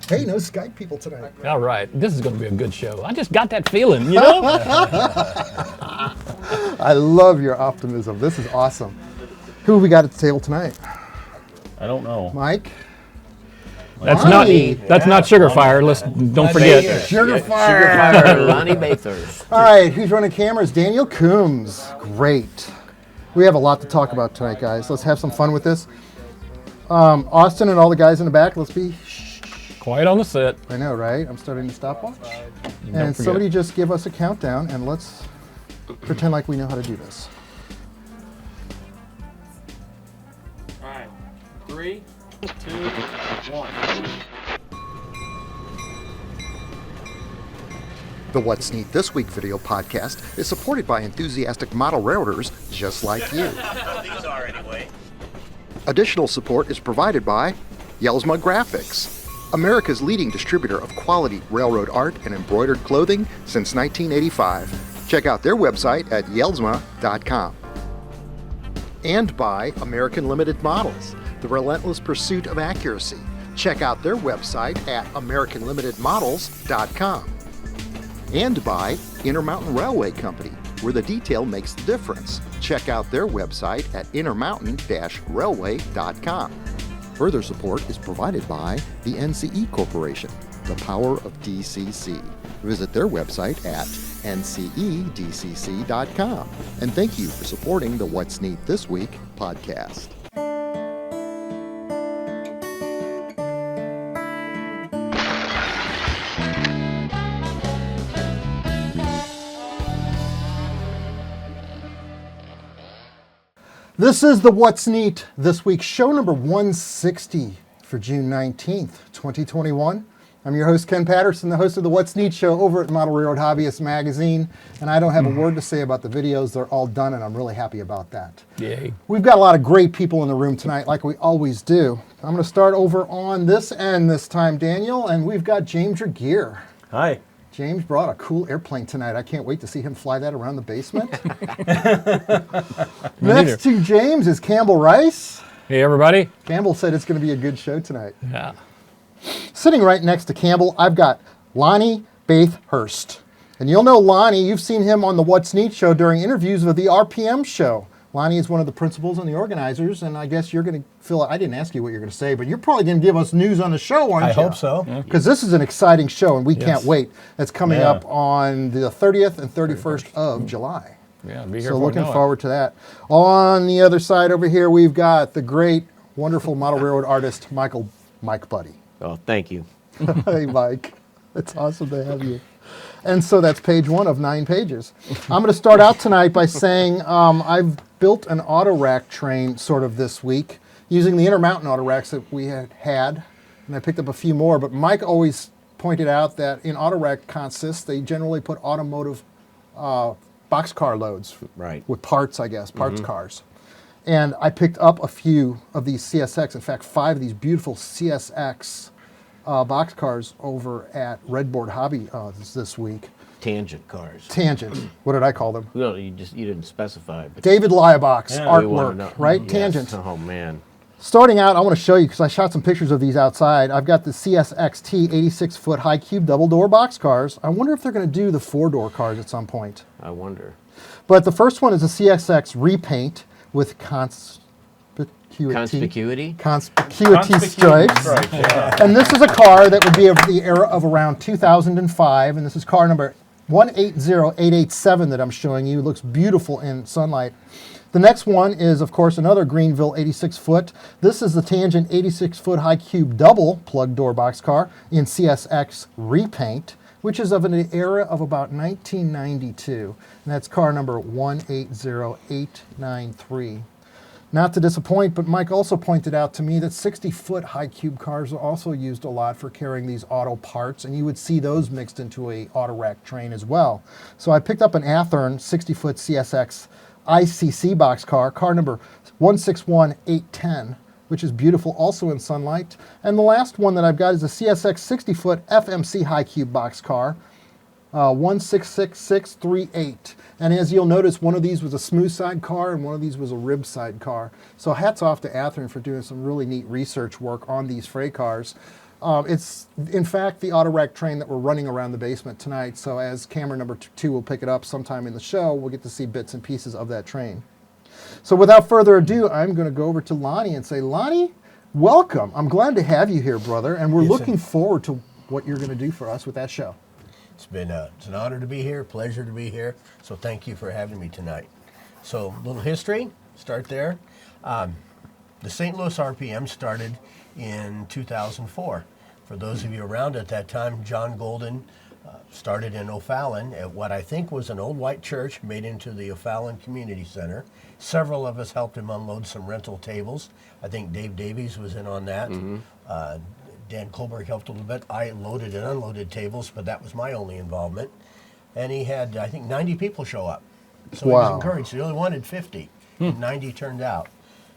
Hey, no Skype people tonight. All right, this is going to be a good show. I just got that feeling, you know? I love your optimism. This is awesome. Who have we got at the table tonight? I don't know. Mike? That's Lonnie. not Sugar Fire. Don't forget. Sugar Fire. Sugar Fire, Lonnie Bathurst. All right, who's running cameras? Daniel Coombs. Great. We have a lot to talk about tonight, guys. Let's have some fun with this. Austin and all the guys in the back, let's be Quiet on the set. I know, right? I'm starting to stopwatch. Don't And forget. somebody just give us a countdown, and let's pretend like we know how to do this. All right. 3, 2, 1. The What's Neat This Week video podcast is supported by enthusiastic model railroaders just like you. These are anyway. Additional support is provided by Jelsma Graphics, America's leading distributor of quality railroad art and embroidered clothing since 1985. Check out their website at jelsma.com. And by American Limited Models, the relentless pursuit of accuracy. Check out their website at americanlimitedmodels.com. And by InterMountain Railway Company, where the detail makes the difference. Check out their website at intermountain-railway.com. Further support is provided by the NCE Corporation, the power of DCC. Visit their website at ncedcc.com. And thank you for supporting the What's Neat This Week podcast. This is the What's Neat This Week, show number 160 for June 19th, 2021. I'm your host, Ken Patterson, the host of the What's Neat show over at Model Railroad Hobbyist Magazine. And I don't have a word to say about the videos. They're all done, and I'm really happy about that. Yay. We've got a lot of great people in the room tonight, like we always do. I'm going to start over on this end this time, Daniel, and we've got James Regier. Hi. James brought a cool airplane tonight. I can't wait to see him fly that around the basement. Next to James is Campbell Rice. Hey, everybody. Campbell said it's going to be a good show tonight. Yeah. Sitting right next to Campbell, I've got Lonnie Bathurst. And you'll know Lonnie, you've seen him on the What's Neat show during interviews with the RPM show. Lonnie is one of the principals and the organizers, and I guess you're going to I didn't ask you what you're going to say, but you're probably going to give us news on the show, aren't you? I hope so. Because this is an exciting show, and we can't wait. It's coming Yeah. up on the 30th and 31st of July. Yeah, be here So for looking forward to that. On the other side over here, we've got the great, wonderful model railroad artist, Mike Budde. Oh, thank you. Hey, Mike. It's awesome to have you. And so that's page 1 of 9 pages. I'm going to start out tonight by saying I've built an auto rack train sort of this week using the InterMountain auto racks that we had. And I picked up a few more, but Mike always pointed out that in auto rack consists, they generally put automotive boxcar loads with parts, I guess, parts cars. And I picked up a few of these CSX, in fact, 5 of these beautiful CSX boxcars over at Redboard Hobby this week. Tangent cars. Tangent. What did I call them? No, you didn't specify. But David Liabox we wanna know. artwork, right? Yes. Tangent. Oh, man. Starting out, I want to show you, because I shot some pictures of these outside. I've got the CSXT 86-foot high cube double-door boxcars. I wonder if they're going to do the 4-door cars at some point. I wonder. But the first one is a CSX repaint with Conspicuity? Conspicuity stripes. Yeah. And this is a car that would be of the era of around 2005, and this is car number 180887 that I'm showing you. It looks beautiful in sunlight. The next one is, of course, another Greenville 86-foot. This is the Tangent 86-foot high cube double plug door boxcar in CSX repaint, which is of an era of about 1992. And that's car number 180893. Not to disappoint, but Mike also pointed out to me that 60-foot high cube cars are also used a lot for carrying these auto parts, and you would see those mixed into a auto rack train as well. So I picked up an Athearn 60-foot CSX ICC boxcar, car number 161810, which is beautiful, also in sunlight. And the last one that I've got is a CSX 60-foot FMC high cube boxcar, 166638. And as you'll notice, one of these was a smooth side car and one of these was a rib side car. So hats off to Athearn for doing some really neat research work on these freight cars. It's, in fact, the auto rack train that we're running around the basement tonight. So as camera number 2 will pick it up sometime in the show, we'll get to see bits and pieces of that train. So without further ado, I'm going to go over to Lonnie and say, Lonnie, welcome. I'm glad to have you here, brother, and we're looking forward to what you're going to do for us with that show. It's an honor to be here, pleasure to be here. So thank you for having me tonight. So a little history, start there. The St. Louis RPM started in 2004. For those of you around at that time, John Golden started in O'Fallon at what I think was an old white church made into the O'Fallon Community Center. Several of us helped him unload some rental tables. I think Dave Davies was in on that. Dan Colberg helped a little bit. I loaded and unloaded tables, but that was my only involvement. And he had, I think, 90 people show up. So he was encouraged. He only wanted 50. 90 turned out.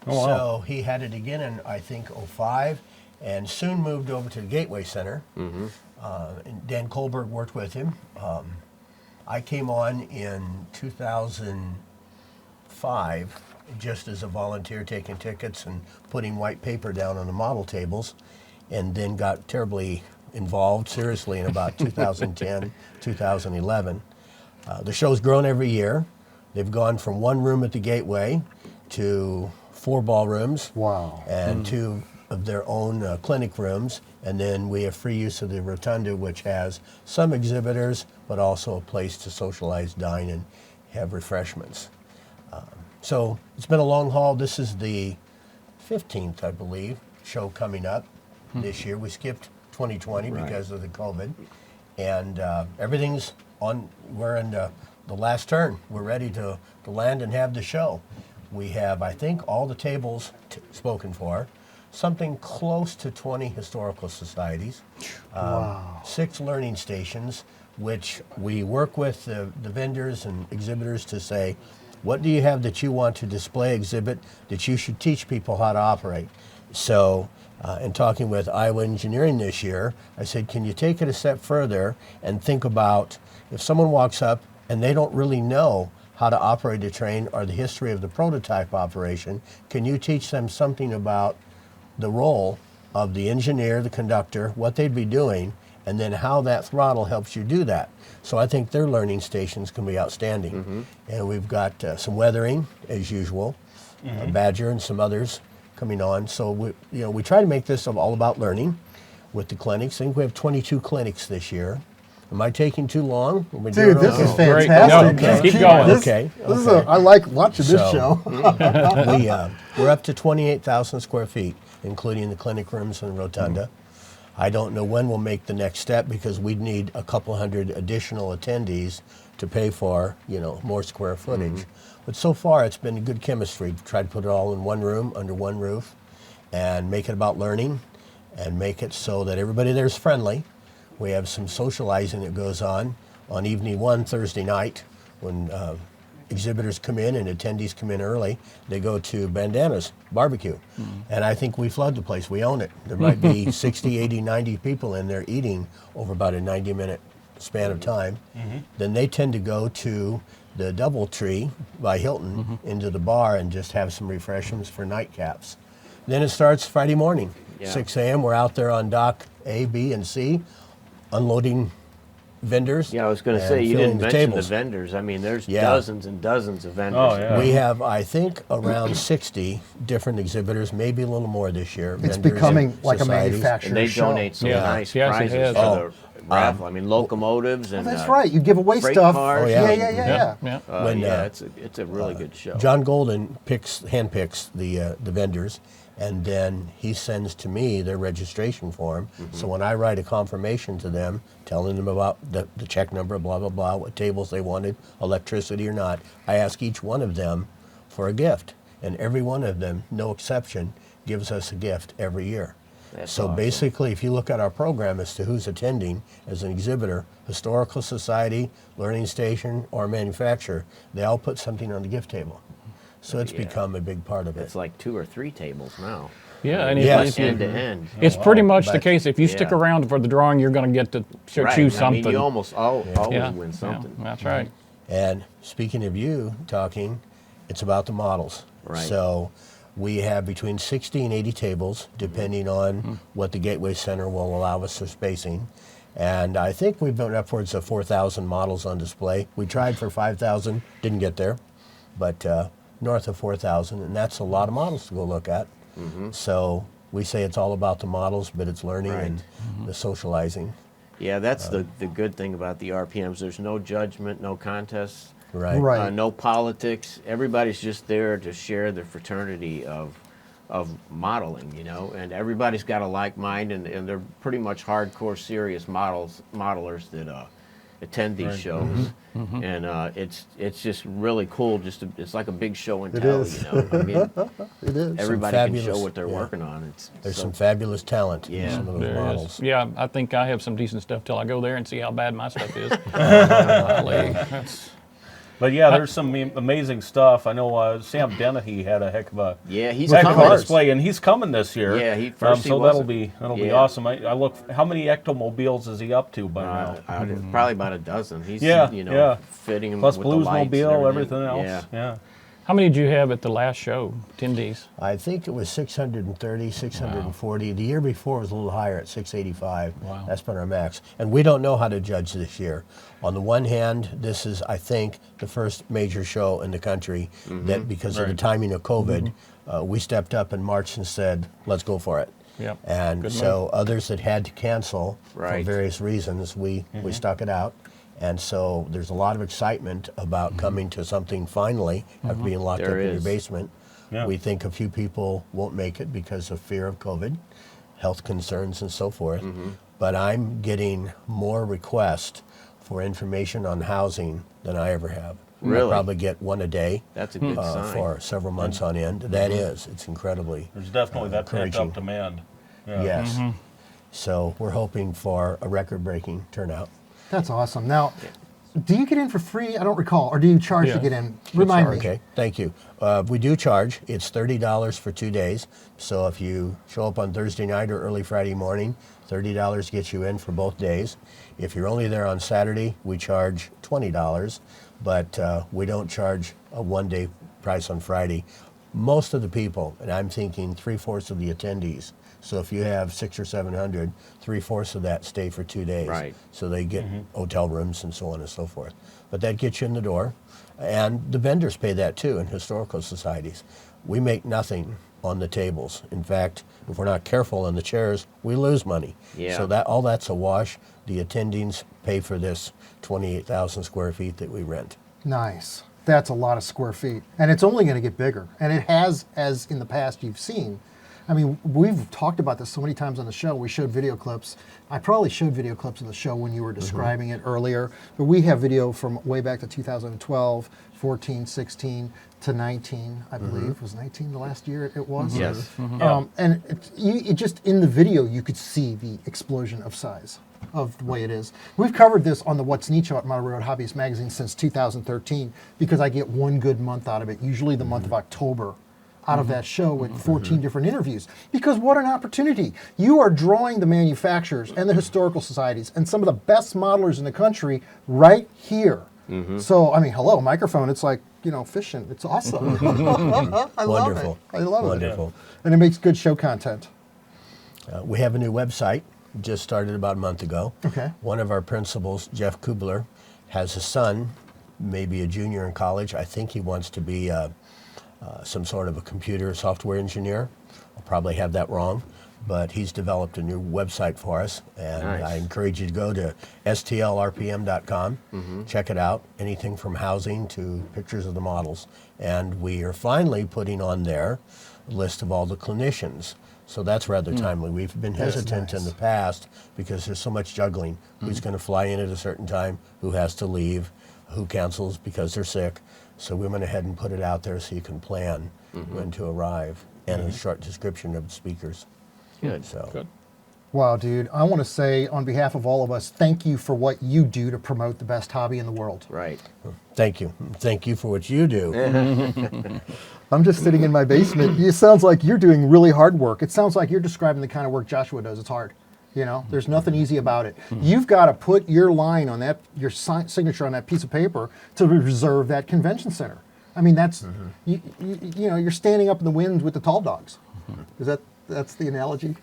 So he had it again in, I think, 05, and soon moved over to the Gateway Center. And Dan Colberg worked with him. I came on in 2005 just as a volunteer, taking tickets and putting white paper down on the model tables, and then got terribly involved seriously in about 2010, 2011. The show's grown every year. They've gone from one room at the Gateway to 4 ballrooms. Wow. And 2 of their own clinic rooms. And then we have free use of the rotunda, which has some exhibitors, but also a place to socialize, dine, and have refreshments. So it's been a long haul. This is the 15th, I believe, show coming up this year. We skipped 2020 because of the COVID. And everything's on, we're in the last turn. We're ready to land and have the show. We have, I think, all the tables spoken for, something close to 20 historical societies, 6 learning stations, which we work with the vendors and exhibitors to say, what do you have that you want to display, exhibit, that you should teach people how to operate? So, in talking with Iowa Engineering this year, I said, can you take it a step further and think about if someone walks up and they don't really know how to operate a train or the history of the prototype operation, can you teach them something about the role of the engineer, the conductor, what they'd be doing, and then how that throttle helps you do that? So I think their learning stations can be outstanding. And we've got some weathering, as usual, Badger and some others coming on. So we try to make this all about learning with the clinics. I think we have 22 clinics this year. Am I taking too long? Dude, this is Great. fantastic. No, keep going. This is I like watching this show. We're up to 28,000 square feet, including the clinic rooms and rotunda. I don't know when we'll make the next step because we'd need a couple hundred additional attendees to pay for, more square footage. But so far, it's been a good chemistry. We've tried to put it all in one room, under one roof, and make it about learning, and make it so that everybody there's friendly. We have some socializing that goes on evening 1 Thursday night when exhibitors come in and attendees come in early. They go to Bandana's barbecue. And I think we flood the place. We own it. There might be 60, 80, 90 people in there eating over about a 90-minute span of time. Then they tend to go to the DoubleTree by Hilton into the bar and just have some refreshments for nightcaps. Then it starts Friday morning, 6 a.m. We're out there on dock A, B, and C, unloading vendors. Yeah, I was going to say, you didn't mention the vendors. I mean, there's dozens and dozens of vendors. Oh, yeah. We have, I think, around 60 different exhibitors, maybe a little more this year. It's becoming like a societies. manufacturer And they show. donate some nice Yes, it prizes has. for the raffle. I mean, locomotives and That's right. You give away freight stuff. cars. Oh, yeah. Yeah. When, it's a really good show. John Golden handpicks the vendors, and then he sends to me their registration form. So when I write a confirmation to them, telling them about the check number, blah, blah, blah, what tables they wanted, electricity or not, I ask each one of them for a gift. And every one of them, no exception, gives us a gift every year. That's so awesome. basically, if you look at our program as to who's attending as an exhibitor, historical society, learning station, or manufacturer, they all put something on the gift table. So it's become a big part of it. It's like 2 or 3 tables now. Yeah, and Yes. End to end. it's pretty much the But- case. If you stick Yeah. around for the drawing, you're going to get to Right. choose I something. mean, you almost always win something. Yeah, that's right. And speaking of you talking, it's about the models. Right. So We have between 60 and 80 tables, depending on what the Gateway Center will allow us for spacing. And I think we've been upwards of 4,000 models on display. We tried for 5,000, didn't get there, but north of 4,000, and that's a lot of models to go look at. So we say it's all about the models, but it's learning and the socializing. Yeah, that's the good thing about the RPMs. There's no judgment, no contests. Right. No politics. Everybody's just there to share the fraternity of modeling, you know, and everybody's got a like mind, and they're pretty much hardcore, serious modelers that attend these shows, and it's just really cool. It's like a big show and tell, is. you know. I mean, It is. everybody can show fabulous- what they're yeah. working on. There's so- some fabulous talent Yeah. in some of those There models. is. Yeah, I think I have some decent stuff till I go there and see how bad my stuff is. Golly, that's- But yeah, there's some amazing stuff. I know Sam Dennehy had a heck of a Yeah, he's heck of a coming. display, and he's coming this year. Yeah, he first he so that'll wasn't. be Yeah. awesome. I look. How many ectomobiles is he up to by now? Probably about a dozen. He's Yeah, you know yeah. fitting them Plus with the lights and Bluesmobile, everything else. Yeah. Yeah. How many did you have at the last show, attendees? I think it was 630, 640. The year before was a little higher at 685. Wow. That's been our max. And we don't know how to judge this year. On the one hand, this is, I think, the first major show in the country that, because of the timing of COVID, we stepped up in March and said, let's go for it. Yep. And Good so others that had to cancel for Right. various reasons, we stuck it out. And so there's a lot of excitement about coming to something finally after being locked There up in your is. basement. Yeah. We think a few people won't make it because of fear of COVID, health concerns and so forth. But I'm getting more requests for information on housing than I ever have. I Really? probably get one a day That's a good sign. for several months on end. That is, it's incredibly There's definitely that pent encouraging. up demand. Yeah. Yes. So we're hoping for a record-breaking turnout. That's awesome. Now, do you get in for free? I don't recall. Or do you charge to Yeah. get in? Remind me. Okay, thank you. We do charge. It's $30 for 2 days. So if you show up on Thursday night or early Friday morning, $30 gets you in for both days. If you're only there on Saturday, we charge $20, but we don't charge a one-day price on Friday. Most of the people, and I'm thinking 3/4 of the attendees, so if you have 600 or 700, 3/4 of that stay for 2 days. Right. So they get hotel rooms and so on and so forth. But that gets you in the door. And the vendors pay that too in historical societies. We make nothing on the tables. In fact, if we're not careful on the chairs, we lose money. Yeah. So that all that's a wash. The attendings pay for this 28,000 square feet that we rent. Nice. That's a lot of square feet. And it's only going to get bigger. And it has, as in the past you've seen. I mean, we've talked about this so many times on the show. We showed video clips. I probably showed video clips of the show when you were describing it earlier. But we have video from way back to 2012, 14, 16 to 19, I believe. Was 19 the last year it was? Yes. And it just, in the video, you could see the explosion of size of the way it is. We've covered this on the What's Neat Show at Model Railroad Hobbyist Magazine since 2013 because I get one good month out of it, usually the month of October, out of that show with 14 different interviews. Because what an opportunity. You are drawing the manufacturers and the historical societies and some of the best modelers in the country right here. So, I mean, hello, microphone, it's like, you know, fishing. It's awesome. I love Wonderful. it. I love it. Wonderful. And it makes good show content. We have a new website, just started about a month ago. Okay. One of our principals, Jeff Kubler, has a son, maybe a junior in college. I think he wants to be some sort of a computer software engineer. I'll probably have that wrong, but he's developed a new website for us, and Nice. I encourage you to go to stlrpm.com, check it out, anything from housing to pictures of the models. And we are finally putting on there a list of all the clinicians. So that's rather timely. We've been hesitant in the past because there's so much juggling. Who's going to fly in at a certain time, who has to leave, who cancels because they're sick. So we went ahead and put it out there so you can plan when to arrive, and a short description of the speakers. Good. So Good. Wow, dude. I want to say, on behalf of all of us, thank you for what you do to promote the best hobby in the world. Right. thank you. Thank you for what you do. I'm just sitting in my basement. It sounds like you're doing really hard work. It sounds like you're describing the kind of work Joshua does. It's hard. You know, there's nothing easy about it. You've got to put your line on that, your signature on that piece of paper to reserve that convention center. I mean, that's you know, you're standing up in the wind with the tall dogs. Is that's the analogy?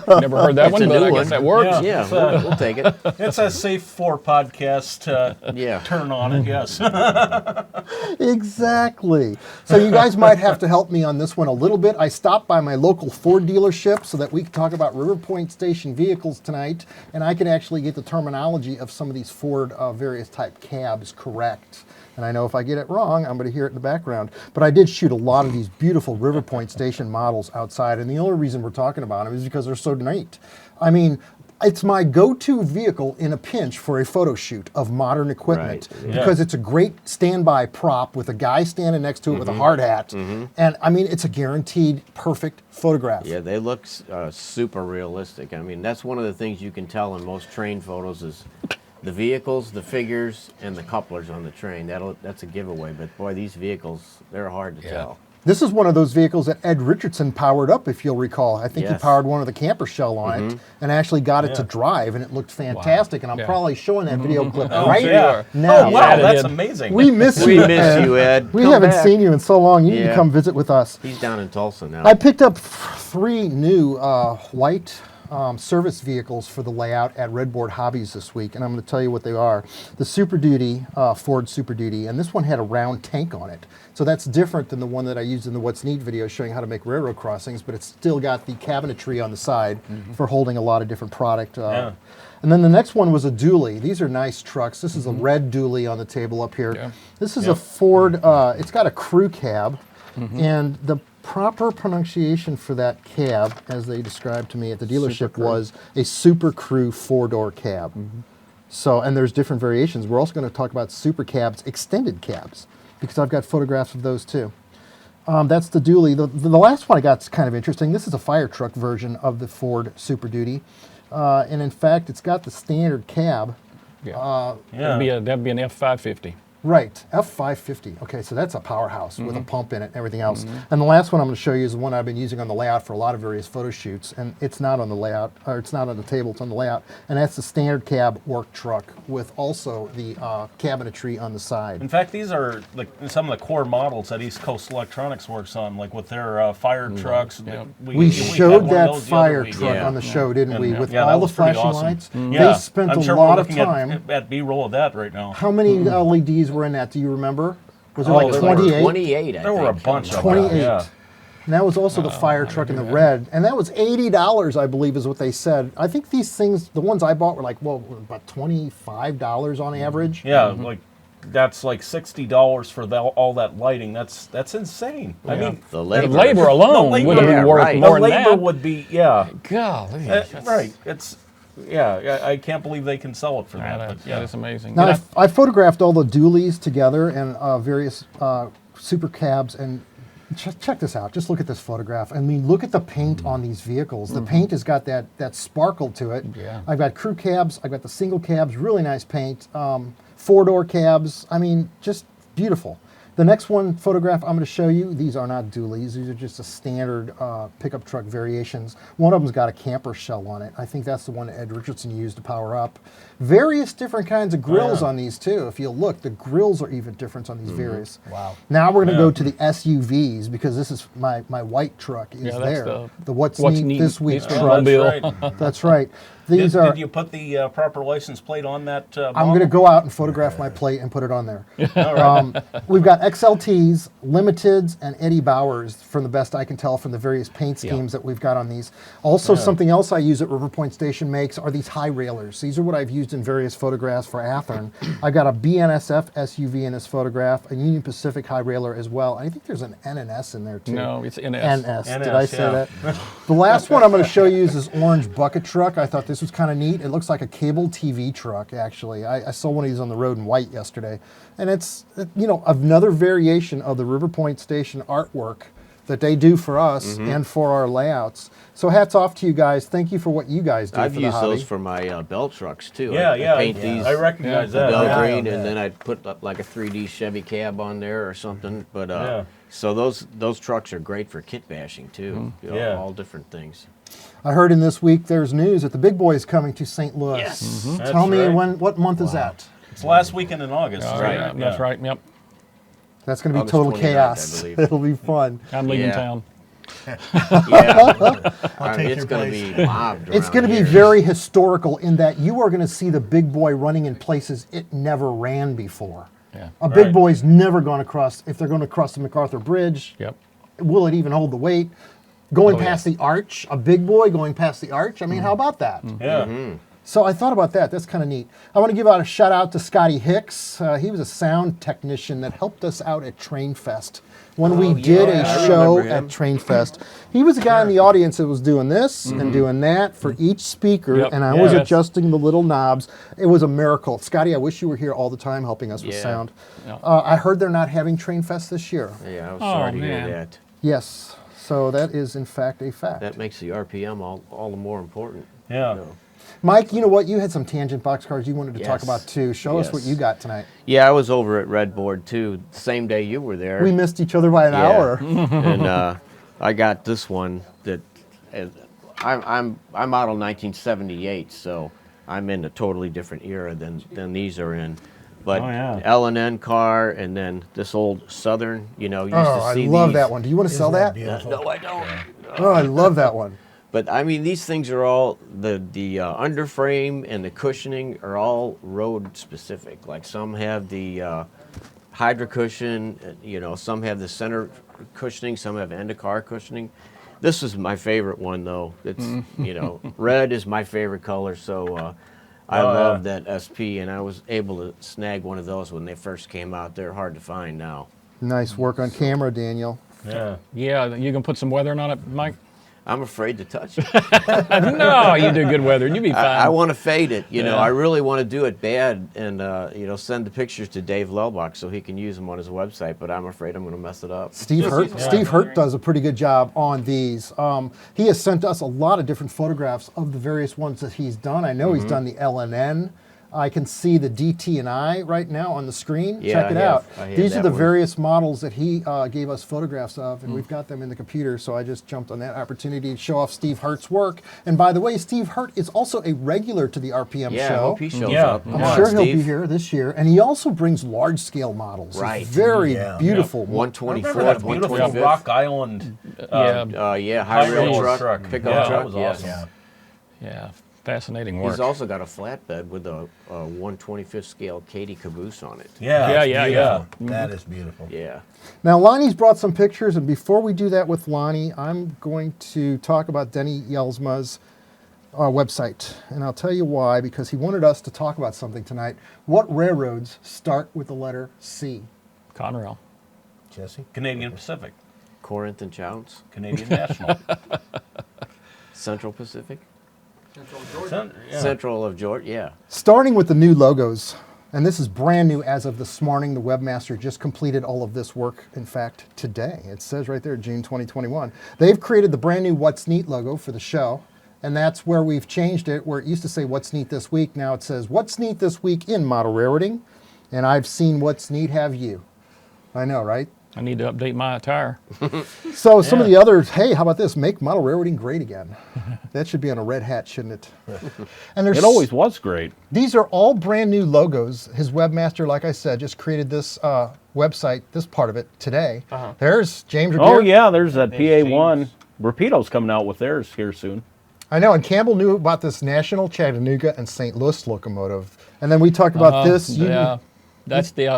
Never heard that It's one, a but new I one. guess that works. Yeah. Yeah, we'll take it. It's a safe for podcast Yeah. turn on it, yes. Exactly. So you guys might have to help me on this one a little bit. I stopped by my local Ford dealership so that we can talk about River Point Station vehicles tonight, and I can actually get the terminology of some of these Ford various type cabs correct. And I know if I get it wrong, I'm going to hear it in the background. But I did shoot a lot of these beautiful River Point Station models outside, and the only reason we're talking about them is because they're so neat. I mean, it's my go-to vehicle in a pinch for a photo shoot of modern equipment Right, yeah. because it's a great standby prop with a guy standing next to it with a hard hat. And I mean, it's a guaranteed perfect photograph. Yeah, they look super realistic. I mean, that's one of the things you can tell in most train photos is the vehicles, the figures, and the couplers on the train. That's a giveaway. But boy, these vehicles, they're hard to tell. This is one of those vehicles that Ed Richardson powered up, if you'll recall. I think he Yes. powered one of the camper shell on it and actually got it to drive, and it looked fantastic. And I'm Yeah. probably showing that video clip Oh, right yeah. now. Oh, wow, Yeah, that's it did. amazing. We miss We you, miss Ed. you, Ed. We Come haven't back. seen you in so long. You need to Yeah. come visit with us. He's down in Tulsa now. I picked up 3 new white service vehicles for the layout at Redboard Hobbies this week, and I'm going to tell you what they are. The Super Duty, Ford Super Duty, and this one had a round tank on it. So that's different than the one that I used in the What's Neat video showing how to make railroad crossings, but it's still got the cabinetry on the side for holding a lot of different product. And then the next one was a dually. These are nice trucks. This is a red dually on the table up here. Yeah. This is a Ford, it's got a crew cab, and the proper pronunciation for that cab, as they described to me at the dealership, was a Super Crew 4-door cab. So, and there's different variations. We're also going to talk about super cabs, extended cabs, because I've got photographs of those too. That's the dually. The last one I got is kind of interesting. This is a fire truck version of the Ford Super Duty. And in fact, it's got the standard cab. Yeah. That'd be an F550. Right, F550. Okay, so that's a powerhouse with a pump in it and everything else. And the last one I'm going to show you is the one I've been using on the layout for a lot of various photo shoots, and it's not on the layout, or it's not on the table, it's on the layout, and that's the standard cab work truck with also the cabinetry on the side. In fact, these are like some of the core models that East Coast Electronics works on, like with their fire trucks. Yeah. We had showed one of that those the other fire week. truck Yeah. on the show, didn't we? And, With yeah, that all the was pretty flashing awesome. lights. Yeah. They spent I'm a sure lot we're of looking time. at B-roll of that right now. How many LEDs were in that? Do you remember? Was it Oh, like there were 28? 28, I There were a think. bunch of 28. them. Yeah. And that was also the fire truck in the red. And that was $80, I believe, is what they said. I think these things, the ones I bought were like, well, about $25 on average. Yeah, like that's like $60 for all that lighting. That's insane. I mean, The The labor. labor alone labor- would have Yeah, been worth right. more the than labor that. would be, yeah. Golly. Right. It's, yeah, I can't believe they can sell it for that. But yeah, That is amazing. Now, And I photographed all the dualies together and various super cabs, and check this out. Just look at this photograph. I mean, look at the paint on these vehicles. The paint has got that sparkle to it. Yeah. I've got crew cabs. I've got the single cabs. Really nice paint. 4-door cabs. I mean, just beautiful. The next one photograph I'm going to show you, these are not dualies. These are just a standard pickup truck variations. One of them's got a camper shell on it. I think that's the one that Ed Richardson used to power up. Various different kinds of grills on these too. If you look, the grills are even different on these various. Wow. Now we're going to go to the SUVs because this is my white truck is that's there. The What's What's Neat Neat this week's Eastern truck. Mobile. right. That's right. These Did, are. did you put the proper license plate on that? I'm going to go out and photograph my plate and put it on there. We've got XLTs, Limiteds, and Eddie Bauers from the best I can tell from the various paint schemes that we've got on these. Also, something else I use at River Point Station makes are these high railers. These are what I've used in various photographs for Athearn. I've got a BNSF SUV in this photograph, a Union Pacific high railer as well. I think there's an NS in there too. No, it's NS. NS. Did NS, I say yeah. that? The last one I'm going to show you is this orange bucket truck. I thought this was kind of neat. It looks like a cable TV truck, actually. I saw one of these on the road in white yesterday. And it's, you know, another variation of the River Point Station artwork that they do for us and for our layouts. So hats off to you guys. Thank you for what you guys do I've for the used hobby. those for my bell trucks too. Yeah, I paint these I recognize Yeah. that. bell yeah. green, and then I'd put like a 3D Chevy cab on there or something. But Yeah. so those trucks are great for kit bashing too. You know, Yeah. all different things. I heard in this week there's news that the big boy is coming to St. Louis. Yes. Tell That's me right. what month is that? It's last weekend in August. Oh, right? yeah, that's right. Yep. That's going to be August total 29th, I chaos. believe. It'll be fun. I'm leaving Yeah. town. Yeah. take It's your going to place. be mobbed It's going to be around here. very historical in that you are going to see the big boy running in places it never ran before. Yeah. A big Right. boy's never going to cross, if they're going to cross the MacArthur Bridge, Yep. will it even hold the weight? Going Oh, yeah. past the arch, a big boy going past the arch. I mean, how about that? Yeah. So I thought about that. That's kind of neat. I want to give out a shout out to Scotty Hicks. He was a sound technician that helped us out at Train Fest when we did yeah, a I show remember him. at Train Fest. He was the guy in the audience that was doing this and doing that for each speaker, Yep. and I was Yes. adjusting the little knobs. It was a miracle. Scotty, I wish you were here all the time helping us with Yeah. sound. Yeah. I heard they're not having Train Fest this year. Yeah, I was Oh, sorry to man. hear that. Yes, so that is in fact a fact. That makes the RPM all the more important. Yeah. No. Mike, you know what? You had some tangent boxcars you wanted to talk Yes. about too. Show us what Yes. you got tonight. Yeah, I was over at Redboard too. The same day you were there. We missed each other by an Yeah. hour. And I got this one that I'm model 1978, so I'm in a totally different era than these are in. But Oh, yeah. L&N car, and then this old Southern, you know, used Oh, to I see love these. that one. Do you want to sell Isn't that? beautiful? No, I don't. Oh, I love that one. But I mean, these things are all the underframe and the cushioning are all road specific. Like some have the Hydra cushion, you know, some have the center cushioning, some have end of car cushioning. This is my favorite one though. It's you know, red is my favorite color, so I love that SP, and I was able to snag one of those when they first came out. They're hard to find now. Nice work on camera, Daniel. Yeah. Yeah, you can put some weathering on it, Mike? I'm afraid to touch it. No, you do good weathering. You'll be fine. I want to fade it, you know. Yeah. I really want to do it bad and, you know, send the pictures to Dave Lelbach so he can use them on his website, but I'm afraid I'm going to mess it up. Steve Hurt does a pretty good job on these. He has sent us a lot of different photographs of the various ones that he's done. I know he's done the LNN. I can see the DT and I right now on the screen. Yeah, Check it I out. have These are that the one. various models that he gave us photographs of, and we've got them in the computer, so I just jumped on that opportunity to show off Steve Hurt's work. And by the way, Steve Hurt is also a regular to the RPM Yeah, I show. hope he shows Yeah. up. I'm Come on, sure he'll Steve. be here this year, and he also brings large-scale models. It's Right. very Yeah. beautiful. 124th, Remember that beautiful 125th. Rock Island Yeah, high rail truck, pickup Yeah, truck. that was yes. awesome. Yeah. Yeah, fascinating work. He's also got a flatbed with a 125th scale Katie caboose on it. Yeah. Yeah, it's yeah, beautiful. yeah. That is beautiful. Yeah. Now, Lonnie's brought some pictures, and before we do that with Lonnie, I'm going to talk about Denny Jelsma's website. And I'll tell you why, because he wanted us to talk about something tonight. What railroads start with the letter C? Conrail. Jesse? Canadian Pacific, Corinth and Chounce, Canadian National. Central Pacific, Yeah. Central of Georgia. Yeah. Starting with the new logos, and this is brand new as of this morning. The webmaster just completed all of this work, in fact, today. It says right there, June 2021. They've created the brand new What's Neat logo for the show, and that's where we've changed it, where it used to say What's Neat This Week. Now it says What's Neat This Week in Model Railroading, and I've seen What's Neat Have You. I know, right? I need to update my attire. So some of the others, hey, how about this? Make model railroading great again. That should be on a red hat, shouldn't it? And there's It always was great. These are all brand new logos. His webmaster, like I said, just created this website, this part of it today. There's James Regier. Oh yeah, there's that PA1. Rapido's coming out with theirs here soon. I know, and Campbell knew about this National, Chattanooga, and St. Louis locomotive. And then we talked about this. Yeah, that's the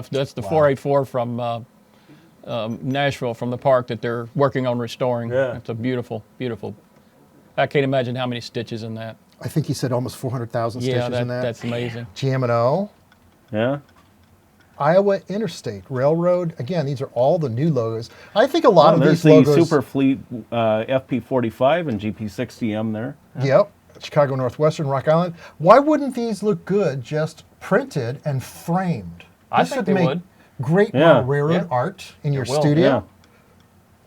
484 from Nashville, from the park that they're working on restoring. Yeah. It's a beautiful, beautiful. I can't imagine how many stitches in that. I think he said almost 400,000 Yeah, stitches in that. that's amazing. GM&O, Yeah. Iowa Interstate Railroad. Again, these are all the new logos. I think a lot of There's these the logos. Superfleet FP45 and GP60M there. Yep, Chicago Northwestern, Rock Island. Why wouldn't these look good just printed and framed? I This think would they make would. Great Yeah. model railroad art in your will, studio.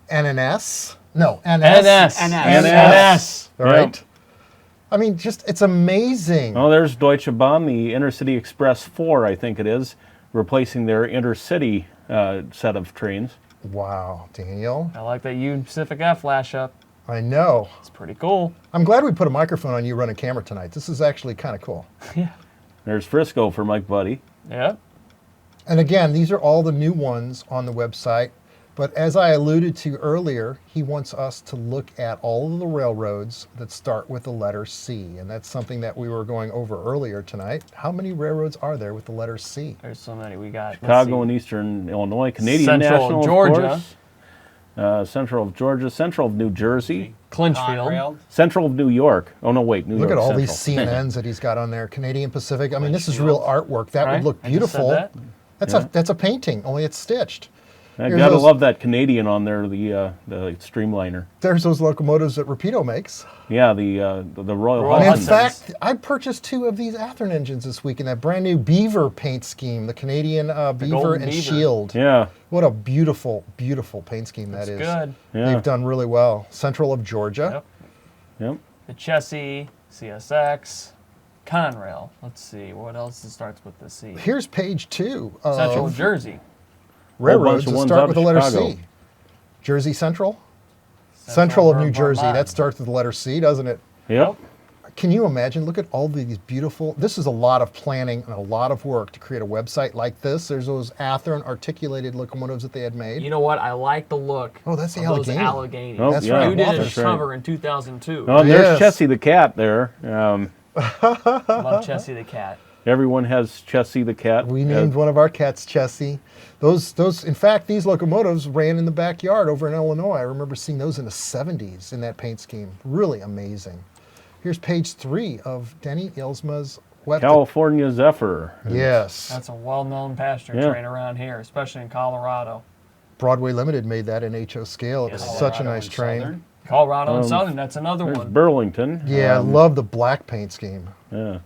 Yeah. NNS. No, NS. NS. All right. I mean, just, it's amazing. Oh, there's Deutsche Bahn, the Intercity Express 4, I think it is, replacing their Intercity set of trains. Wow, Daniel. I like that Union Pacific F flash up. I know. It's pretty cool. I'm glad we put a microphone on you running camera tonight. This is actually kind of cool. There's Frisco for Mike Budde. Yep. And again, these are all the new ones on the website. But as I alluded to earlier, he wants us to look at all of the railroads that start with the letter C. And that's something that we were going over earlier tonight. How many railroads are there with the letter C? There's so many. We got Chicago and Eastern Illinois, Canadian Central National, Georgia. of course. Central of Georgia, Central of New Jersey, Clinchfield. Central of New York. Oh no, wait, New Look York at all Central. these CNNs that he's got on there. Canadian Pacific. I mean, this is real artwork. That Right? would look I just said beautiful. that. That's a painting, only it's stitched. I Here's gotta those- love that Canadian on there, the Streamliner. There's those locomotives that Rapido makes. Yeah, the Royal Royal And in Hudsons. Hudsons. fact, I purchased 2 of these Athearn engines this week in that brand new Beaver paint scheme, the Canadian Beaver golden and Beaver. Shield. Yeah, What a beautiful, beautiful paint scheme that It's is. good. yeah. They've done really well. Central of Georgia. Yep. Yep. The Chessie, CSX, Conrail. Let's see. What else starts with the C? Here's page 2 Central of Jersey. railroads of that ones start out with of the letter Chicago. C. Jersey Central? Central of New Jersey. Vermont. That starts with the letter C, doesn't it? Yep. Can you imagine? Look at all these beautiful. This is a lot of planning and a lot of work to create a website like this. There's those Athearn articulated locomotives that they had made. You know what? I like the look. Oh, that's the of those Allegheny. Allegheny. Oh, That's yeah, right. You did That's a right. cover in 2002. Oh, and Yes. there's Chessie the cat there. Love Chessie the cat. Everyone has Chessie the cat. We named one of our cats Chessie. Those. In fact, these locomotives ran in the backyard over in Illinois. I remember seeing those in the 70s in that paint scheme. Really amazing. Here's page 3 of Denny Jelsma's web. California Zephyr. Yes. That's a well-known passenger Yeah. train around here, especially in Colorado. Broadway Limited made that in HO scale. It was Yes. such a Colorado nice and train. Southern. Colorado and Southern, that's another There's one. Burlington. Yeah, I love the black paint scheme. Yeah.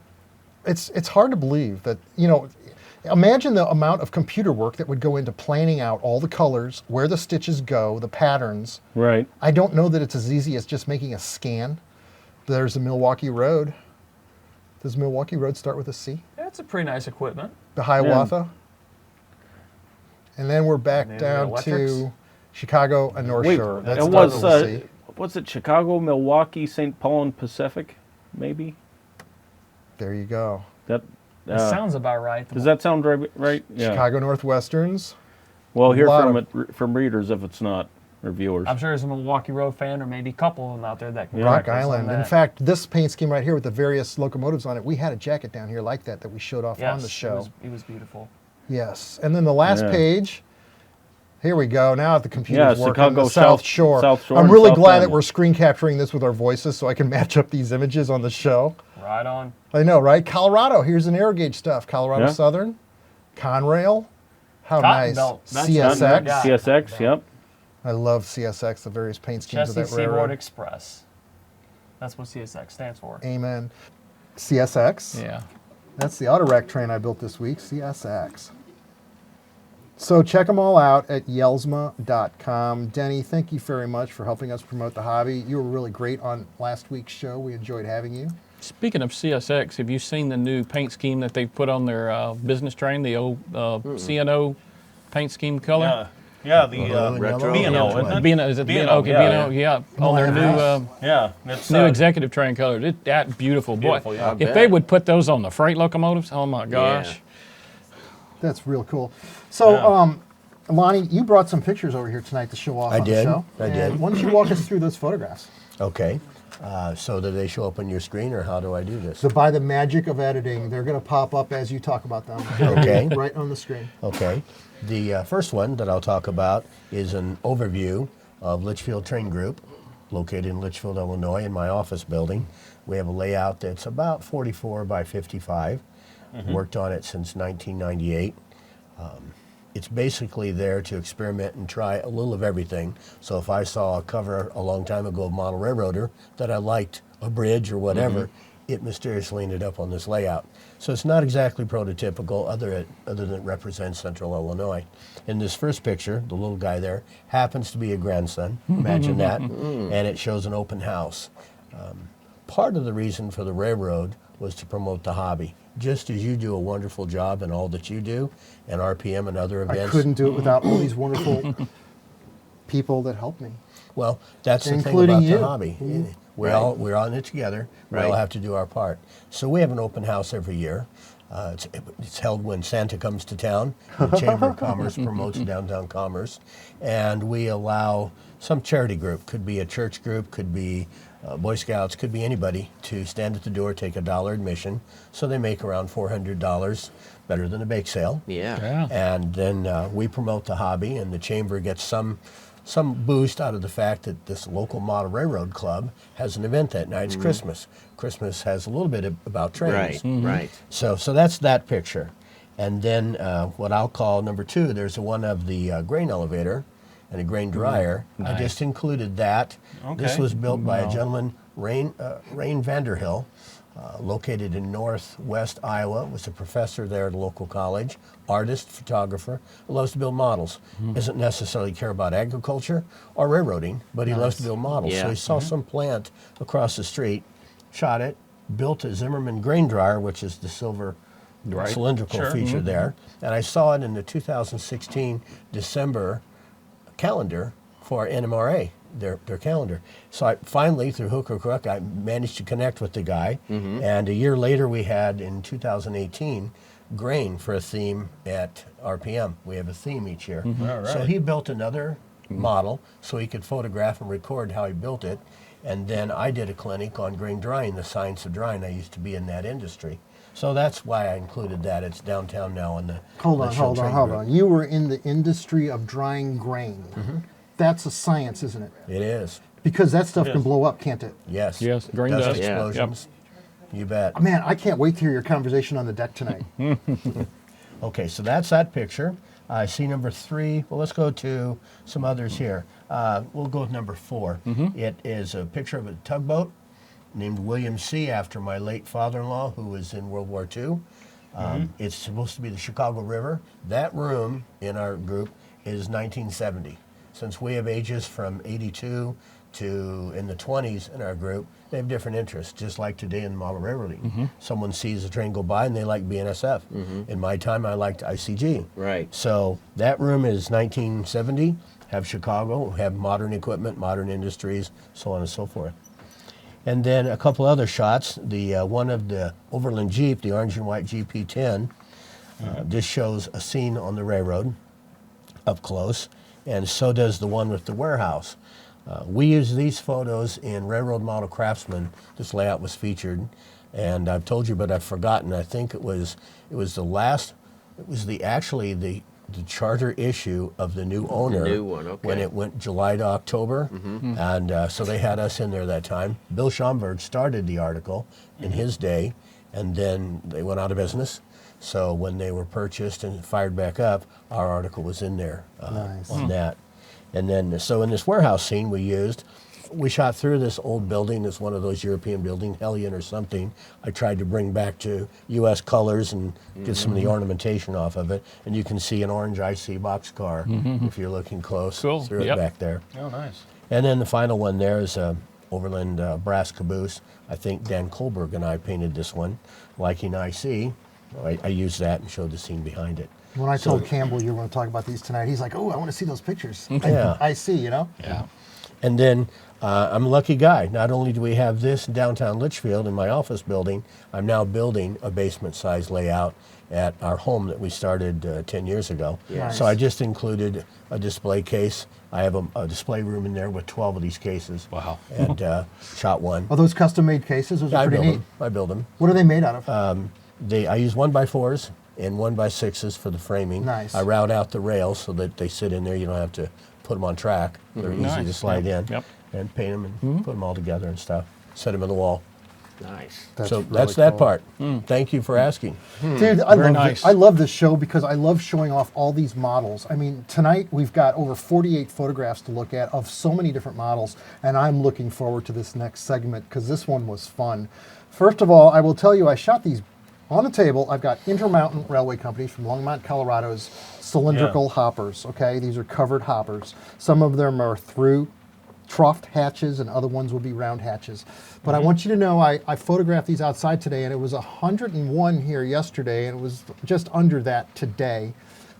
It's hard to believe that, imagine the amount of computer work that would go into planning out all the colors, where the stitches go, the patterns. Right. I don't know that it's as easy as just making a scan. There's the Milwaukee Road. Does Milwaukee Road start with a C? That's a pretty nice equipment. The Hiawatha. And then we're back Maybe down electrics? to Chicago and North Wait, Shore. it That's was with a C. was it Chicago, Milwaukee, St. Paul, and Pacific? Maybe There you go. that. That sounds about right. Does that sound right? Yeah. Chicago Northwesterns. Well, hear lot from readers if it's not, or viewers. I'm sure there's a Milwaukee Road fan or maybe a couple of them out there that can Rock correct us on Island. In that. fact, this paint scheme right here with the various locomotives on it, we had a jacket down here like that we showed off yes, on the show. It was beautiful. Yes. And then the last Yeah. page, here we go. Now the computer's Yeah, working. Chicago The South South- Shore. South Shore I'm and really South glad Bend. that we're screen capturing this with our voices so I can match up these images on the show. Right on. I know, right? Colorado. Here's the narrow gauge stuff. Colorado Yeah. Southern, Conrail. How Cotton nice. Belt. That's CSX. Yeah. CSX. Yep. I love CSX, the various paint schemes of Chessie that Seaboard railroad. Express. That's what CSX stands for. Amen. CSX. Yeah. That's the auto rack train I built this week, CSX. So check them all out at yelsma.com. Denny, thank you very much for helping us promote the hobby. You were really great on last week's show. We enjoyed having you. Speaking of CSX, have you seen the new paint scheme that they've put on their business train, the old CNO paint scheme color? Yeah, the Blue and retro. yellow. B&O, isn't it? B&O, is it the B&O, B&O? Okay, yeah. B&O, yeah. On their new Yeah, it's new executive train color. That beautiful. Boy, Beautiful, yeah. I if bet. they would put those on the freight locomotives, oh my gosh. That's real cool. So, Yeah. Lonnie, you brought some pictures over here tonight to show off I on did. the show. I And did. why don't you walk us through those photographs? Okay. So do they show up on your screen, or how do I do this? So by the magic of editing, they're going to pop up as you talk about them. Okay. Right on the screen. Okay. The first one that I'll talk about is an overview of Litchfield Train Group, located in Litchfield, Illinois, in my office building. We have a layout that's about 44 by 55. Worked on it since 1998. It's basically there to experiment and try a little of everything. So if I saw a cover a long time ago of Model Railroader that I liked, a bridge or whatever, it mysteriously ended up on this layout. So it's not exactly prototypical other than it represents Central Illinois. In this first picture, the little guy there happens to be a grandson. Imagine that. And it shows an open house. Part of the reason for the railroad was to promote the hobby. Just as you do a wonderful job in all that you do, and RPM and other I events. couldn't do it without all these wonderful people that helped me. Well, that's the thing Including about you. the hobby. We're all in it together. We all Right. have to do our part. So we have an open house every year. It's held when Santa comes to town. The Chamber of Commerce promotes downtown commerce, and we allow some charity group, could be a church group, could be Boy Scouts, could be anybody, to stand at the door, take $1 admission. So they make around $400, better than a bake sale. Yeah. And then we promote the hobby, and the chamber gets some boost out of the fact that this local model railroad club has an event that night. It's Christmas. Christmas has a little bit about trains. Right. So that's that picture. And then what I'll call number 2, there's one of the grain elevator and a grain dryer. I just included that. This Okay. was built by a gentleman, Rain Vanderhill, located in northwest Iowa, was a professor there at a local college, artist, photographer, loves to build models. Doesn't necessarily care about agriculture or railroading, but he loves to build models. So Yeah. he saw some plant across the street, shot it, built a Zimmerman grain dryer, which is the silver cylindrical feature there. And I saw it in the 2016 December calendar for NMRA, their calendar. So I finally, through hook or crook, I managed to connect with the guy. And a year later, we had, in 2018, grain for a theme at RPM. We have a theme each year. So he built another model so he could photograph and record how he built it. And then I did a clinic on grain drying, the science of drying. I used to be in that industry. So that's why I included that. It's downtown now in the Hold Litchfield Train on. Group. You were in the industry of drying grain. That's a science, isn't it? It is. Because that stuff It can is. blow up, can't it? Yes. Yes, grain Dust does. Yeah. explosions. You bet. Man, I can't wait to hear your conversation on the deck tonight. Okay, so that's that picture. I see number 3. Well, let's go to some others here. We'll go with number 4. It is a picture of a tugboat named William C. after my late father-in-law, who was in World War II. It's supposed to be the Chicago River. That room in our group is 1970. Since we have ages from 82 to in the 20s in our group, they have different interests, just like today in model railroading. Someone sees a train go by and they like BNSF. In my time, I liked ICG. Right. So that room is 1970, have Chicago, have modern equipment, modern industries, so on and so forth. And then a couple other shots. The one of the Overland Jeep, the orange and white GP10, this shows a scene on the railroad up close, and so does the one with the warehouse. We use these photos in Railroad Model Craftsman. This layout was featured, and I've told you, but I've forgotten. I think it was actually the charter issue of the new owner. The new one, okay. When it went July to October, and so they had us in there that time. Bill Schomburg started the article in his day, and then they went out of business. So when they were purchased and fired back up, our article was in there Nice. on that. And then, so in this warehouse scene we shot through this old building. It's one of those European buildings, Hellion or something. I tried to bring back to U.S. colors and get some of the ornamentation off of it. And you can see an orange IC boxcar if you're looking close Cool. through it Yep. back there. Oh, nice. And then the final one there is a Overland brass caboose. I think Dan Kohlberg and I painted this one, liking IC. I used that and showed the scene behind it. When I told Campbell you were going to talk about these tonight, he's like, "Oh, I want to see those pictures." Yeah. I see, you know. Yeah. And then I'm a lucky guy. Not only do we have this in downtown Litchfield in my office building, I'm now building a basement-size layout at our home that we started 10 years ago. Yes. So I just included a display case. I have a display room in there with 12 of these cases. Wow. And shot one. Are those custom-made cases? Those are I pretty build neat. them. I build them. What are they made out of? I use 1x4s and 1x6s for the framing. Nice. I route out the rails so that they sit in there. You don't have to put them on track. They're easy to Nice. slide Yep. in Yep. and paint them and put them all together and stuff. Set them in the wall. Nice. So really that's that cool. part. Thank you for asking. Dude, I Very love nice. this. I love this show because I love showing off all these models. I mean, tonight we've got over 48 photographs to look at of so many different models, and I'm looking forward to this next segment because this one was fun. First of all, I will tell you, I shot these on the table. I've got InterMountain Railway Company from Longmont, Colorado's cylindrical hoppers. Okay, these are covered hoppers. Some of them are through troughed hatches, and other ones will be round hatches. But I want you to know I photographed these outside today, and it was 101 here yesterday, and it was just under that today.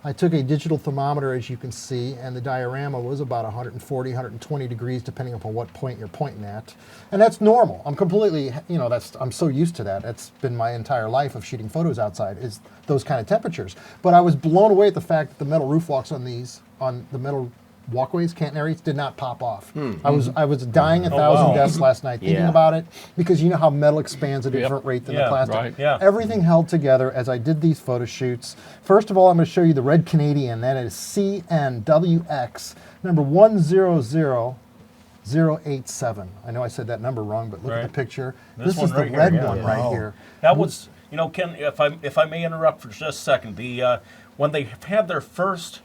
I took a digital thermometer, as you can see, and the diorama was about 140, 120 degrees, depending upon what point you're pointing at. And that's normal. I'm completely, I'm so used to that. That's been my entire life of shooting photos outside, is those kind of temperatures. But I was blown away at the fact that the metal roof walks on the metal walkways, catenaries, did not pop off. I was dying 1,000 deaths last night thinking about it, because you know how metal expands at a different rate than the plastic. Right. Yeah. Everything held together as I did these photo shoots. First of all, I'm going to show you the red Canadian. That is CNWX number 100087. I know I said that number wrong, but look at the picture. This one is the right here, red yeah. one right here. That was, Ken, if I may interrupt for just a second, when they had their first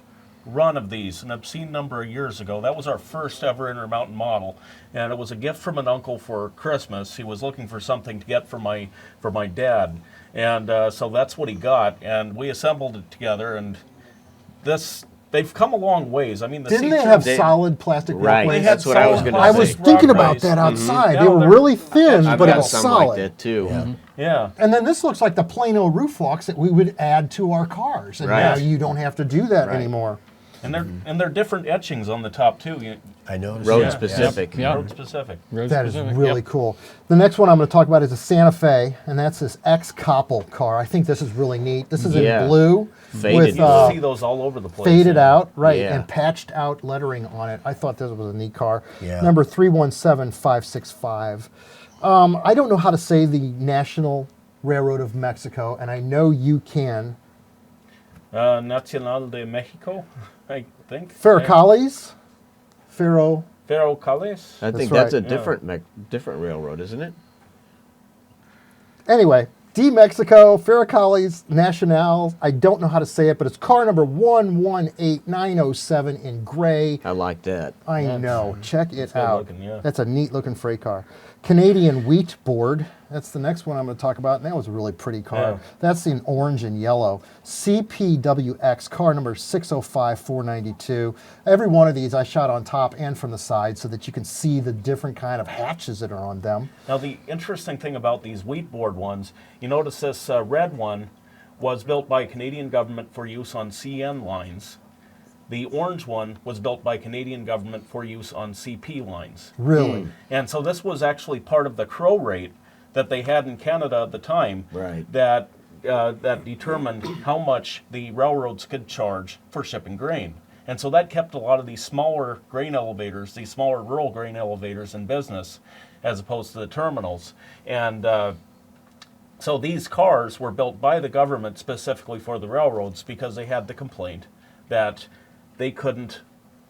run of these, an obscene number of years ago, that was our first ever InterMountain model, and it was a gift from an uncle for Christmas. He was looking for something to get for my dad, and so that's what he got, and we assembled it together, and they've come a long ways. I mean, Didn't they have solid plastic Right, walkways? that's what I was going to say. I was thinking about that outside. Yeah, They were they're- really thin, I've but it got was some solid. like that too. Yeah. And then this looks like the Plano roof walks that we would add to our cars. And Right. now you don't have to do that Right. anymore. And they're different etchings on the top too. I noticed. Road that. specific. Yeah. Road specific. Road That is specific, really yep. cool. The next one I'm going to talk about is a Santa Fe, and that's this ex-Koppel car. I think this is really neat. This is Yeah. in blue Faded. with You'll see those all over the place. faded out, right, Yeah. and patched out lettering on it. I thought this was a neat car. Yeah. Number 317565. I don't know how to say the National Railroad of Mexico, and I know you can. Nacional de Mexico, I think. Ferrocarriles? Ferro. Ferrocarriles. I think That's that's a right, different railroad, isn't it? Anyway, D Mexico, Ferrocarriles Nacional. I don't know how to say it, but it's car number 118907 in gray. I like that. I know. Check it good out. looking, yeah. That's a neat looking freight car. Canadian wheat board. That's the next one I'm going to talk about. And that was a really pretty car. Yeah. That's in orange and yellow. CPWX, car number 605492. Every one of these I shot on top and from the side so that you can see the different kind of hatches that are on them. Now, the interesting thing about these wheat board ones, you notice this red one was built by Canadian government for use on CN lines. The orange one was built by Canadian government for use on CP lines. Really? And so this was actually part of the crow rate that they had in Canada at the time, Right. that determined how much the railroads could charge for shipping grain. And so that kept a lot of these smaller grain elevators, these smaller rural grain elevators in business, as opposed to the terminals. And so these cars were built by the government specifically for the railroads because they had the complaint that they couldn't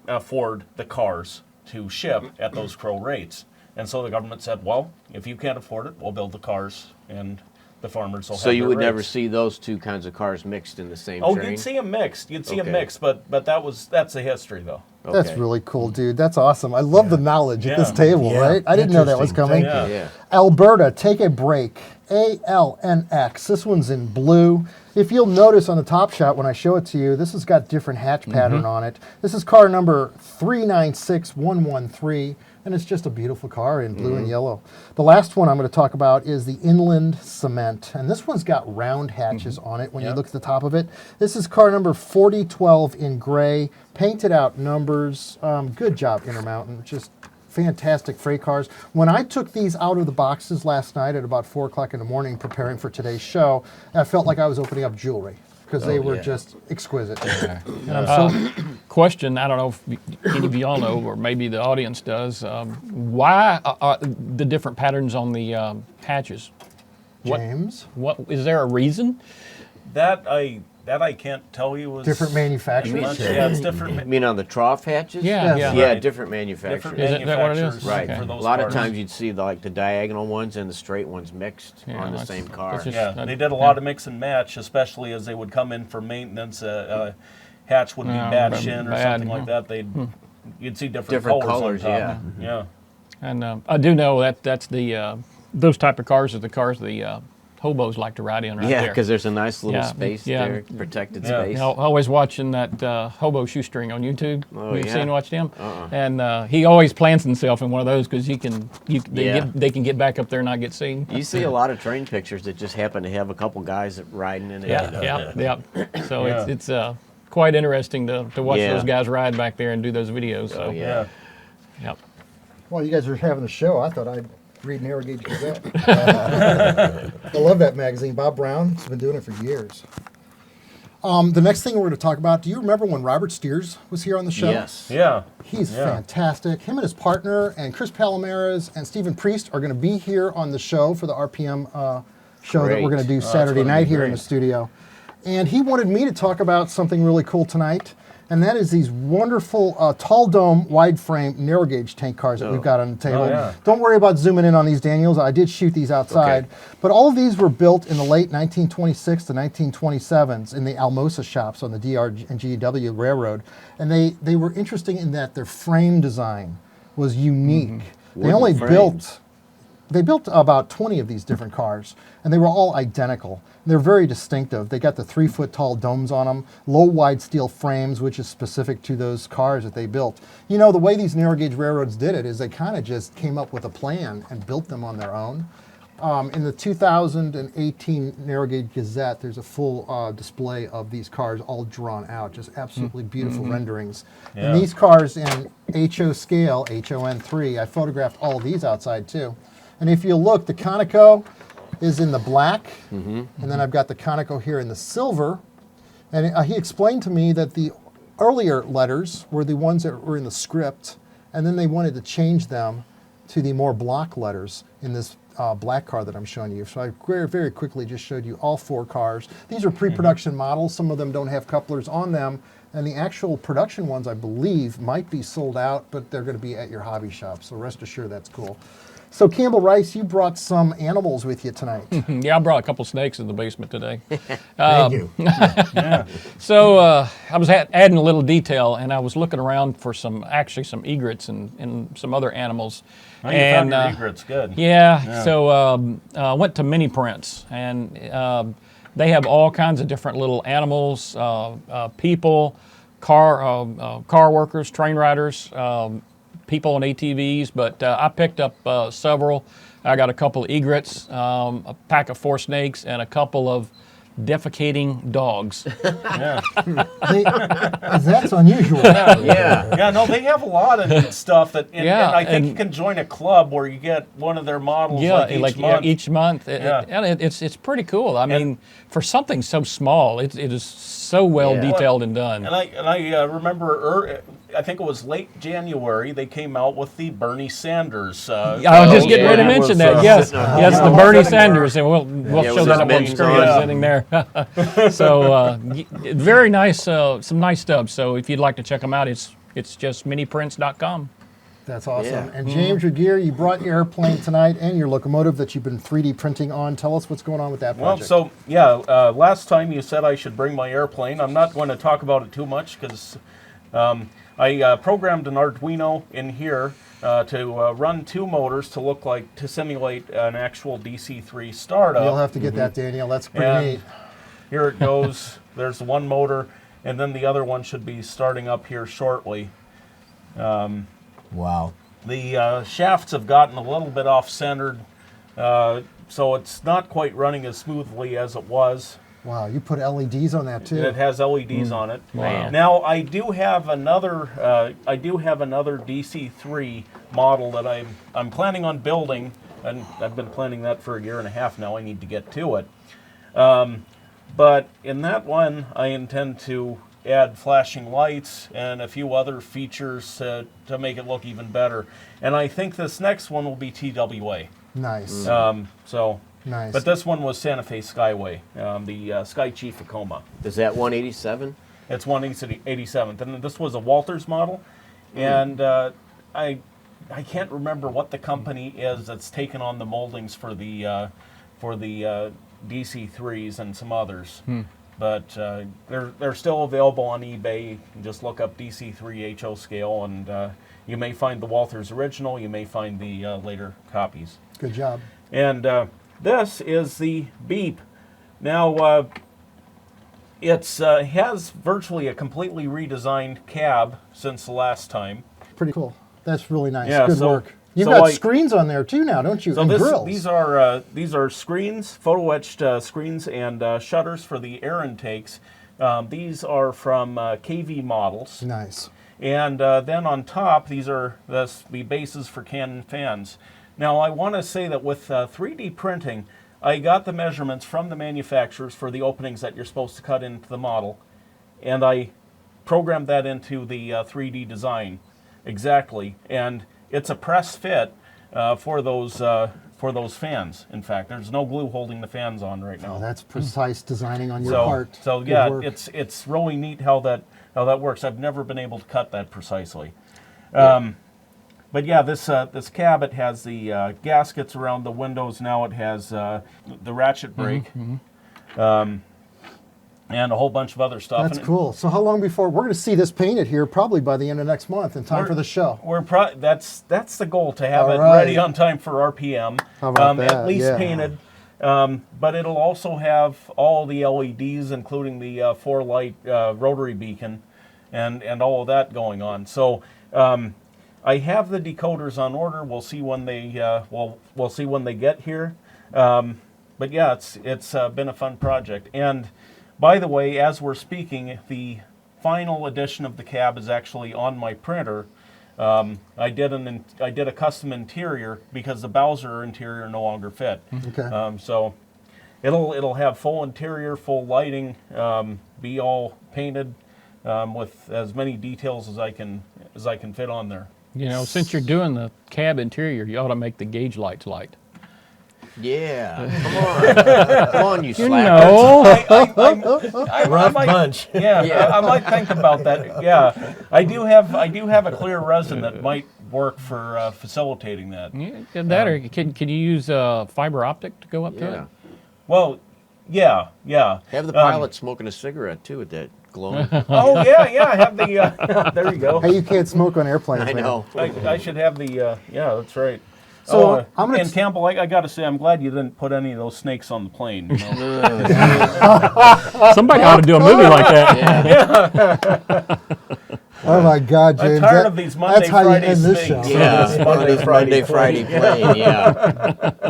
afford the cars to ship at those crow rates. And so the government said, well, if you can't afford it, we'll build the cars and the farmers will have So you their would never rates. see those two kinds of cars mixed in the same Oh, train? you'd see them mixed. You'd see them Okay. mixed, but that's the history, though. That's Okay. really cool, dude. That's awesome. I love the knowledge at this Yeah. table, Yeah. right? I didn't know that was Interesting. coming. Thank you. Yeah. Alberta, take a break. ALNX. This one's in blue. If you'll notice on the top shot when I show it to you, this has got different hatch pattern on it. This is car number 396113, and it's just a beautiful car in blue and yellow. The last one I'm going to talk about is the Inland Cement, and this one's got round hatches on it when you Yep. look at the top of it. This is car number 4012 in gray, painted out numbers. Good job, InterMountain. Just fantastic freight cars. When I took these out of the boxes last night at about 4 o'clock in the morning preparing for today's show, I felt like I was opening up jewelry because they were yeah. just exquisite. And I'm so Question, I don't know if any of y'all know, or maybe the audience does, why are the different patterns on the hatches? What- James, What is there a reason? That I can't tell you was different manufacturers. much. Yeah, it's different. You mean on the trough hatches? Yeah, Yes. yeah. Yeah, Right. different manufacturers. Different Is that what it is? manufacturers Right. Okay. for A those lot of cars. times you'd see the diagonal ones and the straight ones mixed Yeah, on the that's- same car. that's just- Yeah, they did a lot of mix and match, especially as they would come in for maintenance. Hatch would be Yeah, bashed in or bad, something like yeah. that. You'd see different Different colors colors, on top. Yeah. And I do know that's the those type of cars are the cars the hobos like to ride in right Yeah, there. because there's a nice little Yeah, space yeah. there, protected Yeah. space. You know, always watching that hobo shoestring on YouTube. Oh, You've yeah? seen watched him, and he always plants himself in one of those because they Yeah. they can get back up there and not get seen. You see a lot of train pictures that just happen to have a couple guys riding in it. Yeah, yeah, yeah. So Yeah. it's quite interesting to watch Yeah. those guys ride back there and do those videos. So Oh, yeah. Yep. Well, you guys are having a show. I thought I'd read Narrow Gauge Gazette. I love that magazine. Bob Brown's been doing it for years. The next thing we're going to talk about, do you remember when Robert Steers was here on the show? Yes. Yeah. He's Yeah. fantastic. Him and his partner and Chris Palomares and Stephen Priest are going to be here on the show for the RPM show that we're Great. going to do that's Saturday gonna be night here in great. the studio. And he wanted me to talk about something really cool tonight, and that is these wonderful tall dome, wide frame, narrow gauge tank cars that we've got on the table. yeah. Don't worry about zooming in on these, Daniels. I did shoot these outside. Okay. But all of these were built in the late 1926 to 1927s in the Almosa shops on the DR and GW Railroad. And they were interesting in that their frame design was unique. They Wooden only frames. they built about 20 of these different cars, and they were all identical. They're very distinctive. They got the 3-foot tall domes on them, low wide steel frames, which is specific to those cars that they built. You know, the way these narrow gauge railroads did it is they kind of just came up with a plan and built them on their own. In the 2018 Narrow Gauge Gazette, there's a full display of these cars all drawn out, just absolutely beautiful renderings. Yeah. And these cars in HO scale, HON3, I photographed all of these outside too. And if you look, the Conoco is in the black, and then I've got the Conoco here in the silver. And he explained to me that the earlier letters were the ones that were in the script, and then they wanted to change them to the more block letters in this black car that I'm showing you. So I very, very quickly just showed you all 4 cars. These are pre-production models. Some of them don't have couplers on them, and the actual production ones, I believe, might be sold out, but they're going to be at your hobby shop, so rest assured that's cool. So Campbell Rice, you brought some animals with you tonight. Yeah, I brought a couple snakes in the basement today. Thank you. So I was adding a little detail, and I was looking around for some egrets and some other animals. Oh, you found your egrets, good. Yeah. So I went to Mini Prints, and they have all kinds of different little animals, people, car workers, train riders, people on ATVs. But I picked up several. I got a couple of egrets, a pack of 4 snakes, and a couple of defecating dogs. Yeah. That's unusual. Yeah. Yeah, no, they have a lot of neat stuff that, and I think you and- can join a club where you get one of their models like each month. And it's pretty cool. I mean, for something so small, it is so well Yeah. detailed and done. And I remember, I think it was late January, they came out with the Bernie Sanders. I was just getting ready to yeah. mention Was, that. Yes, sitting on- yes, the Yeah. Bernie Sitting Sanders, and we'll Yeah, show with that his up on mittens screen on. sitting there. So very nice, some nice stuff. So if you'd like to check them out, it's just miniprints.com. That's awesome. Yeah. And James Regier, you brought your airplane tonight and your locomotive that you've been 3D printing on. Tell us what's going on with that Well, project. so last time you said I should bring my airplane. I'm not going to talk about it too much because I programmed an Arduino in here to run 2 motors to simulate an actual DC-3 startup. You'll have to get that, Daniel. That's pretty And neat. here it goes. There's one motor, and then the other one should be starting up here shortly. Wow. The shafts have gotten a little bit off-centered, so it's not quite running as smoothly as it was. Wow, you put LEDs on that too. It has LEDs on it. Wow. Now I do have another DC-3 model that I'm planning on building, and I've been planning that for a year and a half now. I need to get to it. But in that one, I intend to add flashing lights and a few other features to make it look even better. And I think this next one will be TWA. Nice. Nice. But this one was Santa Fe Skyway, the Sky Chief Tacoma. Is that 187? It's 187th, and this was a Walters model, and I can't remember what the company is that's taken on the moldings for the DC3s and some others. But they're still available on eBay. You can just look up DC3 HO scale, and you may find the Walters original. You may find the later copies. Good job. And this is the Beep. Now, it has virtually a completely redesigned cab since the last time. Pretty cool. That's really nice. Yeah, Good so- work. You've so got I- screens on there too now, don't you? So and grills. these are screens, photo etched screens and shutters for the air intakes These are from KV models. Nice. And then on top, these are the bases for cannon fans. Now, I want to say that with 3D printing, I got the measurements from the manufacturers for the openings that you're supposed to cut into the model, and I programmed that into the 3D design exactly. And it's a press fit for those fans. In fact, there's no glue holding the fans on right now. Oh, that's precise designing on your part. So Good yeah, work. it's really neat how that works. I've never been able to cut that precisely. But yeah, this cab, it has the gaskets around the windows. Now it has the ratchet brake, and a whole bunch of other stuff. That's cool. So how long before we're going to see this painted here? Probably by the end of next month, in time for the show. That's the goal, to have All it right. ready on time for RPM. How about that? At least Yeah. painted. But it'll also have all the LEDs, including the 4-light rotary beacon, and all of that going on. So I have the decoders on order. We'll see when they we'll see when they get here. But yeah, it's been a fun project. And by the way, as we're speaking, the final edition of the cab is actually on my printer. I did a custom interior because the Bowser interior no longer fit. Okay. So it'll have full interior, full lighting, be all painted with as many details as I can fit on there. You know, since you're doing the cab interior, you ought to make the gauge lights light. Yeah, come on, you slacker. No. I Rough might, bunch. Yeah, I might think about that. Yeah, I do have a clear resin that might work for facilitating that. Yeah, that or can you use fiber optic to go up to Yeah. it? Well, yeah. Have the pilot smoking a cigarette too at that glowing. Oh yeah. I have the. There you go. Hey, you can't smoke on airplanes. I man. know. I should have the. Yeah, that's right. So, I'm gonna and Campbell, I got to say, I'm glad you didn't put any of those snakes on the plane. You know? Somebody ought to do a movie like that. Oh my God, James! I'm tired of these Monday, that's how Friday you end this things. show. Yeah, Monday, Friday plane. Yeah.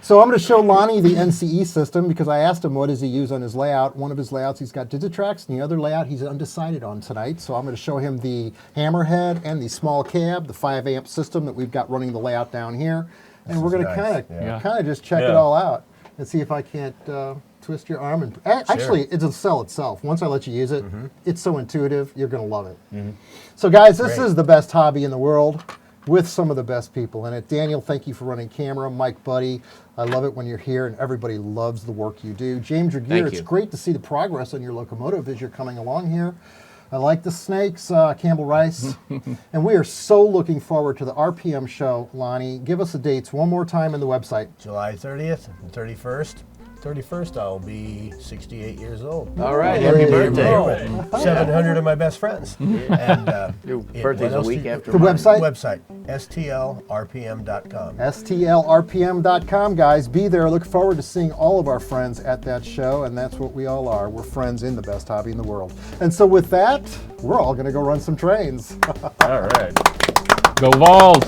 So I'm going to show Lonnie the NCE system because I asked him what does he use on his layout. One of his layouts he's got Digitrax, and the other layout he's undecided on tonight. So I'm going to show him the hammerhead and the small cab, the 5-amp system that we've got running the layout down here, and we're going to nice. kind of just check it all out and see if I can't twist your arm. And actually, it's a cell itself. Once I let you use it, it's so intuitive. You're going to love it. So guys, this is the best hobby in the world, with some of the best people in it. Daniel, thank you for running camera. Mike, Budde, I love it when you're here, and everybody loves the work you do. James Regier, Thank it's you. great to see the progress on your locomotive as you're coming along here. I like the snakes, Campbell Rice. And we are so looking forward to the RPM show, Lonnie. Give us the dates one more time and the website. July 30th and 31st. 31st, I'll be 68 years old. All right, happy birthday. 700 of my best friends. And, Your what birthday's a else week do you- after The mine. website? stlrpm.com. STLRPM.com, guys. Be there. Look forward to seeing all of our friends at that show, and that's what we all are. We're friends in the best hobby in the world. And so with that, we're all going to go run some trains. All right. Go Vols.